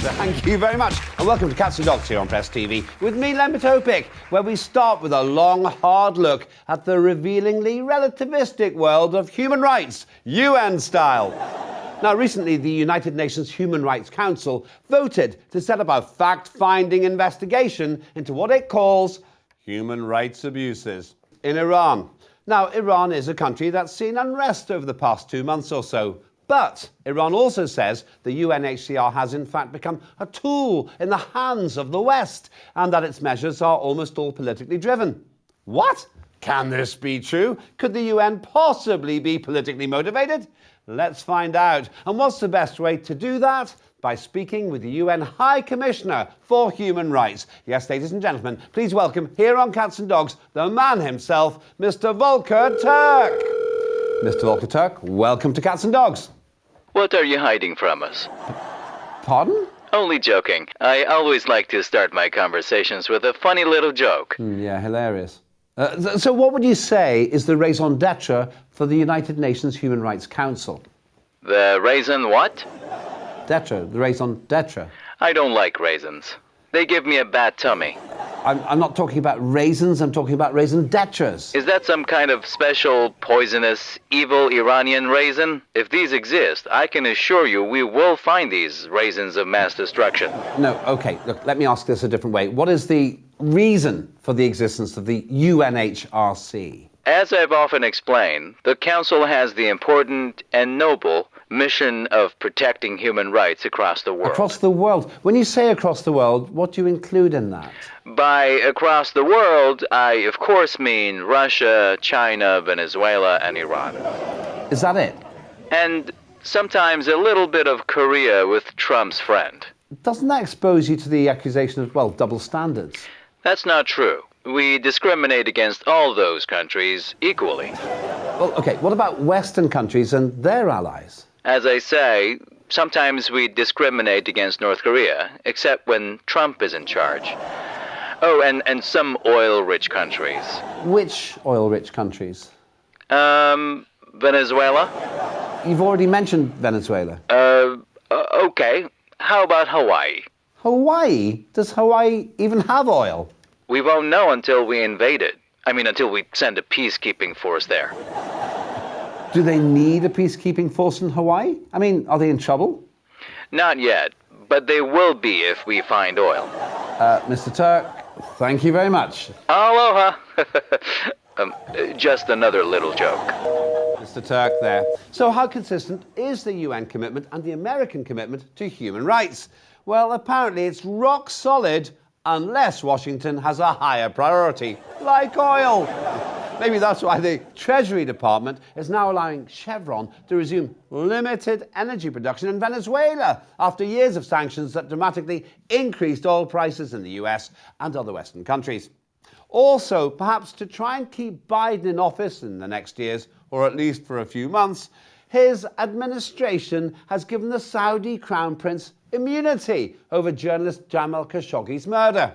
Thank you very much. And welcome to Cats and Dogs here on Press TV with me, Len Topic, where we start with a long, hard look at the revealingly relativistic world of human rights, UN style. Now, recently, the United Nations Human Rights Council voted to set up a fact-finding investigation into what it calls human rights abuses in Iran. Now, Iran is a country that's seen unrest over the past 2 months or so. But Iran also says the UNHCR has in fact become a tool in the hands of the West and that its measures are almost all politically driven. What? Can this be true? Could the UN possibly be politically motivated? Let's find out. And what's the best way to do that? By speaking with the UN High Commissioner for Human Rights. Yes, ladies and gentlemen, please welcome here on Cats and Dogs, the man himself, Mr. Volker Turk. Mr. Volker Turk, welcome to Cats and Dogs. What are you hiding from us? Pardon? Only joking. I always like to start my conversations with a funny little joke. Yeah, hilarious. So what would you say is the raison d'etre for the United Nations Human Rights Council? The raisin what? D'etre, the raison d'etre. I don't like raisins. They give me a bad tummy. I'm not talking about raisins, I'm talking about raison d'etres. Is that some kind of special, poisonous, evil Iranian raisin? If these exist, I can assure you we will find these raisins of mass destruction. No, okay, look, let me ask this a different way. What is the reason for the existence of the UNHRC? As I've often explained, the Council has the important and noble mission of protecting human rights across the world. Across the world? When you say across the world, what do you include in that? By across the world, I of course mean Russia, China, Venezuela, and Iran. Is that it? And sometimes a little bit of Korea with Trump's friend. Doesn't that expose you to the accusation of, well, double standards? That's not true. We discriminate against all those countries equally. Well, okay, what about Western countries and their allies? As I say, sometimes we discriminate against North Korea, except when Trump is in charge. Oh, and some oil-rich countries. Which oil-rich countries? Venezuela? You've already mentioned Venezuela. Okay. How about Hawaii? Hawaii? Does Hawaii even have oil? We won't know until we invade it. I mean, until we send a peacekeeping force there. Do they need a peacekeeping force in Hawaii? I mean, are they in trouble? Not yet, but they will be if we find oil. Mr. Turk, thank you very much. Aloha. Just another little joke. Mr. Turk there. So how consistent is the UN commitment and the American commitment to human rights? Well, apparently it's rock solid unless Washington has a higher priority, like oil. Maybe that's why the Treasury Department is now allowing Chevron to resume limited energy production in Venezuela after years of sanctions that dramatically increased oil prices in the US and other Western countries. Also, perhaps to try and keep Biden in office in the next years, or at least for a few months, his administration has given the Saudi Crown Prince immunity over journalist Jamal Khashoggi's murder.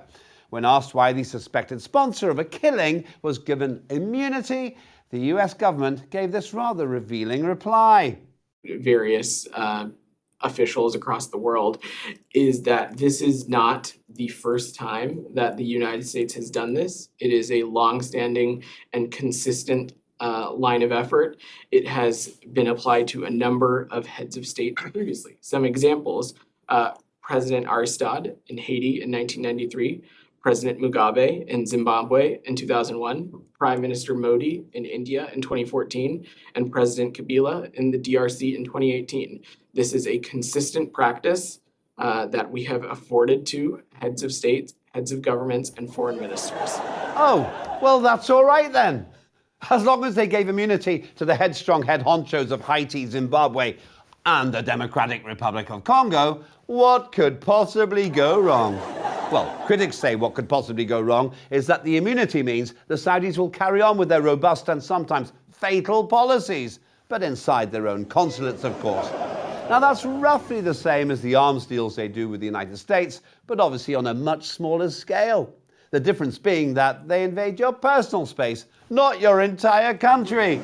When asked why the suspected sponsor of a killing was given immunity, the US government gave this rather revealing reply. Various officials across the world is that this is not the first time that the United States has done this. It is a long-standing and consistent line of effort. It has been applied to a number of heads of state previously. Some examples, President Aristad in Haiti in 1993, President Mugabe in Zimbabwe in 2001, Prime Minister Modi in India in 2014, and President Kabila in the DRC in 2018. This is a consistent practice that we have afforded to heads of states, heads of governments, and foreign ministers. Oh, well, that's all right then. As long as they gave immunity to the headstrong head honchos of Haiti, Zimbabwe, and the Democratic Republic of Congo, what could possibly go wrong? Well, critics say what could possibly go wrong is that the immunity means the Saudis will carry on with their robust and sometimes fatal policies, but inside their own consulates, of course. Now, that's roughly the same as the arms deals they do with the United States, but obviously on a much smaller scale. The difference being that they invade your personal space, not your entire country.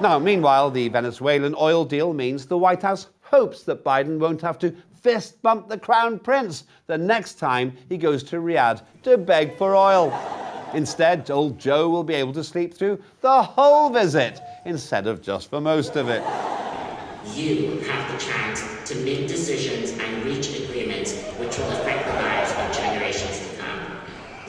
Now, meanwhile, the Venezuelan oil deal means the White House hopes that Biden won't have to fist bump the Crown Prince the next time he goes to Riyadh to beg for oil. Instead, old Joe will be able to sleep through the whole visit instead of just for most of it. You have the chance to make decisions and reach agreements which will affect the lives of generations to come.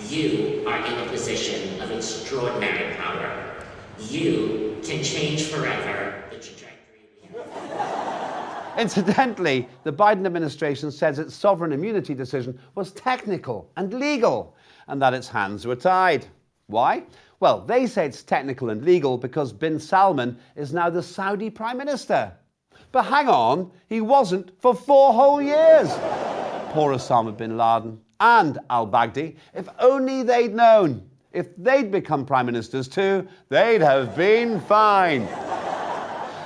You are in a position of extraordinary power. You can change forever the trajectory we have. Incidentally, the Biden administration says its sovereign immunity decision was technical and legal, and that its hands were tied. Why? Well, they say it's technical and legal because bin Salman is now the Saudi Prime Minister. But hang on, he wasn't for 4 whole years. Poor Osama bin Laden and al-Baghdadi, if only they'd known. If they'd become prime ministers too, they'd have been fine.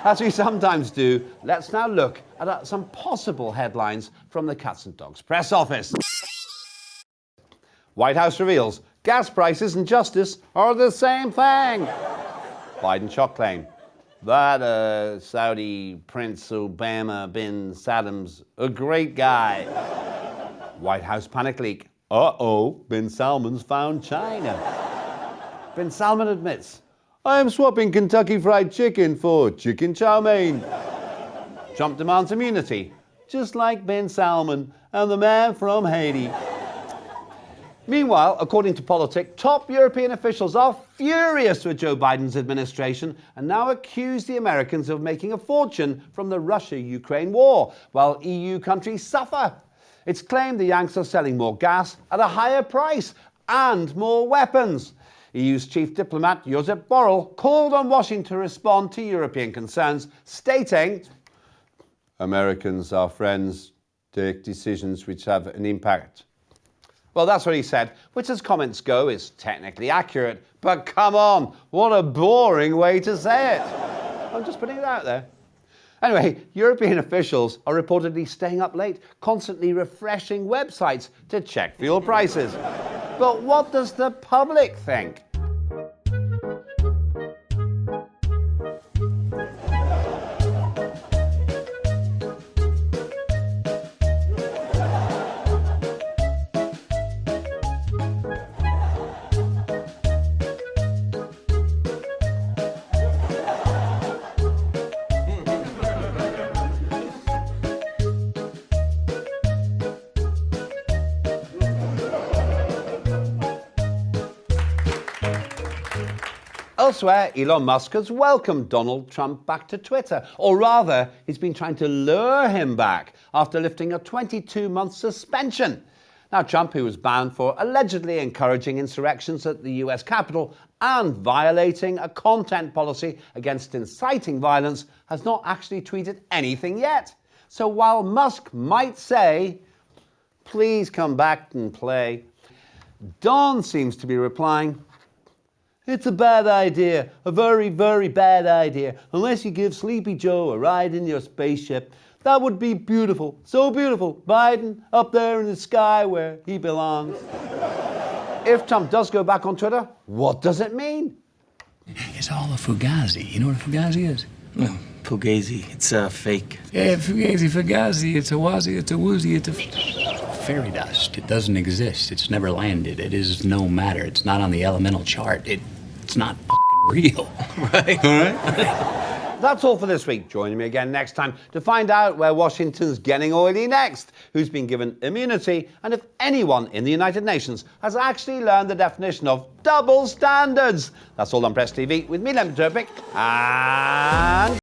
As we sometimes do, let's now look at some possible headlines from the Cats and Dogs press office. White House reveals gas prices and justice are the same thing. Biden shock claim. That Saudi Prince Obama bin Saddam's a great guy. White House panic leak. Uh-oh, bin Salman's found China. Bin Salman admits, I am swapping Kentucky Fried Chicken for chicken chow mein. Trump demands immunity, just like bin Salman and the man from Haiti. Meanwhile, according to Politic, top European officials are furious with Joe Biden's administration and now accuse the Americans of making a fortune from the Russia-Ukraine war, while EU countries suffer. It's claimed the Yanks are selling more gas at a higher price and more weapons. EU's chief diplomat, Josep Borrell, called on Washington to respond to European concerns, stating, Americans, our friends, take decisions which have an impact. Well, that's what he said, which as comments go is technically accurate, but come on, what a boring way to say it. I'm just putting it out there. Anyway, European officials are reportedly staying up late, constantly refreshing websites to check fuel prices. But what does the public think? Elsewhere, Elon Musk has welcomed Donald Trump back to Twitter, or rather, he's been trying to lure him back after lifting a 22-month suspension. Now, Trump, who was banned for allegedly encouraging insurrections at the US Capitol and violating a content policy against inciting violence, has not actually tweeted anything yet. So while Musk might say, please come back and play, Don seems to be replying, it's a bad idea, a very, very bad idea, unless you give Sleepy Joe a ride in your spaceship. That would be beautiful, so beautiful, Biden up there in the sky where he belongs. If Trump does go back on Twitter, what does it mean? It's all a fugazi. You know what a fugazi is? No, Fugazi. It's fake. Yeah, fugazi. It's a wazi, it's a woozy, it's a fairy dust. It doesn't exist. It's never landed. It is no matter. It's not on the elemental chart. It's not real. Right. All right? That's all for this week. Join me again next time to find out where Washington's getting oily next, who's been given immunity, and if anyone in the United Nations has actually learned the definition of double standards. That's all on Press TV with me, Len Turpik, and